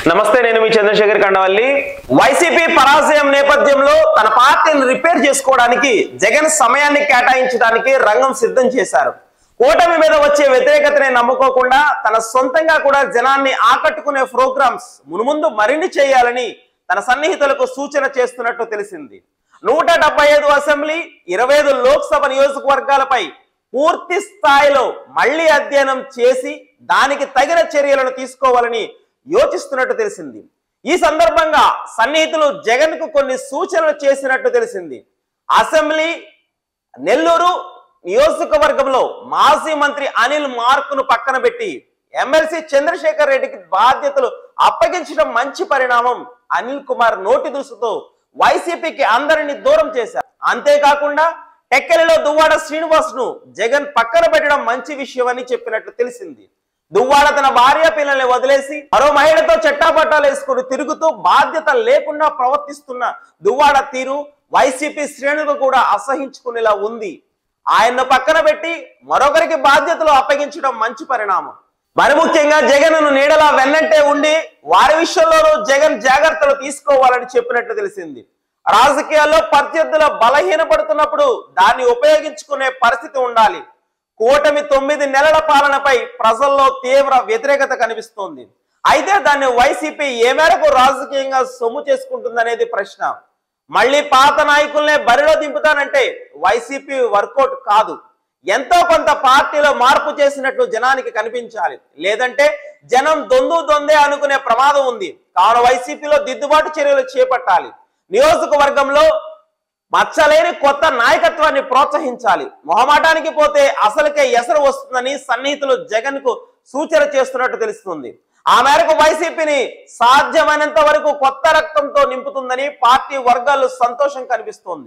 నమస్తే, నేను మీ చంద్రశేఖర్ కండవల్లి. వైసీపీ పరాజయం నేపథ్యంలో తన పార్టీని రిపేర్ చేసుకోవడానికి జగన్ సమయాన్ని కేటాయించడానికి రంగం సిద్ధం చేశారు. కూటమి మీద వచ్చే వ్యతిరేకతని నమ్ముకోకుండా తన సొంతంగా కూడా జనాన్ని ఆకట్టుకునే ప్రోగ్రామ్స్ మునుముందు మరిన్ని చేయాలని తన సన్నిహితులకు సూచన చేస్తున్నట్టు తెలిసింది. 175 అసెంబ్లీ 25 లోక్సభ నియోజకవర్గాలపై పూర్తి స్థాయిలో మళ్లీ అధ్యయనం చేసి దానికి తగిన చర్యలను తీసుకోవాలని యోచిస్తున్నట్టు తెలిసింది. ఈ సందర్భంగా సన్నిహితులు జగన్ కు కొన్ని సూచనలు చేసినట్టు తెలిసింది. అసెంబ్లీ నెల్లూరు నియోజకవర్గంలో మాజీ మంత్రి అనిల్ మార్కును పక్కన పెట్టి ఎమ్మెల్సీ చంద్రశేఖర్ రెడ్డికి బాధ్యతలు అప్పగించడం మంచి పరిణామం. అనిల్ కుమార్ నోటి దూసుతో వైసీపీకి అందరినీ దూరం చేశారు. అంతేకాకుండా టెక్కలిలో దువ్వాడ శ్రీనివాస్ ను జగన్ పక్కన పెట్టడం మంచి విషయం అని చెప్పినట్లు తెలిసింది. దువ్వాడ తన భార్య పిల్లల్ని వదిలేసి మరో మహిళతో చట్టాపట్టాలు వేసుకుని తిరుగుతూ బాధ్యత లేకుండా ప్రవర్తిస్తున్న దువ్వాడ తీరు వైసీపీ శ్రేణులు కూడా అసహించుకునేలా ఉంది. ఆయన్ను పక్కన పెట్టి మరొకరికి బాధ్యతలు అప్పగించడం మంచి పరిణామం. మరి ముఖ్యంగా జగన్ నీడలా వెన్నంటే ఉండి వారి విషయంలోనూ జగన్ జాగ్రత్తలు తీసుకోవాలని చెప్పినట్లు తెలిసింది. రాజకీయాల్లో ప్రత్యర్థుల బలహీనపడుతున్నప్పుడు దాన్ని ఉపయోగించుకునే పరిస్థితి ఉండాలి. కూటమి 9 నెలల పాలనపై ప్రజల్లో తీవ్ర వ్యతిరేకత కనిపిస్తోంది. అయితే దాన్ని వైసీపీ ఏ మేరకు రాజకీయంగా సొమ్ము చేసుకుంటుందనేది ప్రశ్న. మళ్ళీ పాత నాయకుల్నే బరిలో దింపుతానంటే వైసీపీ వర్కౌట్ కాదు. ఎంతో కొంత పార్టీలో మార్పు చేసినట్లు జనానికి కనిపించాలి. లేదంటే జనం దొందే అనుకునే ప్రమాదం ఉంది. కావున వైసీపీలో దిద్దుబాటు చర్యలు చేపట్టాలి. నియోజకవర్గంలో మచ్చలేని కొత్త నాయకత్వాన్ని ప్రోత్సహించాలి. మొహమాటానికి పోతే అసలుకే ఎసరు వస్తుందని సన్నిహితులు జగన్ కు సూచన చేస్తున్నట్టు తెలుస్తుంది. ఆ మేరకు వైసీపీని సాధ్యమైనంత వరకు కొత్త రక్తంతో నింపుతుందని పార్టీ వర్గాల్లో సంతోషం కనిపిస్తోంది.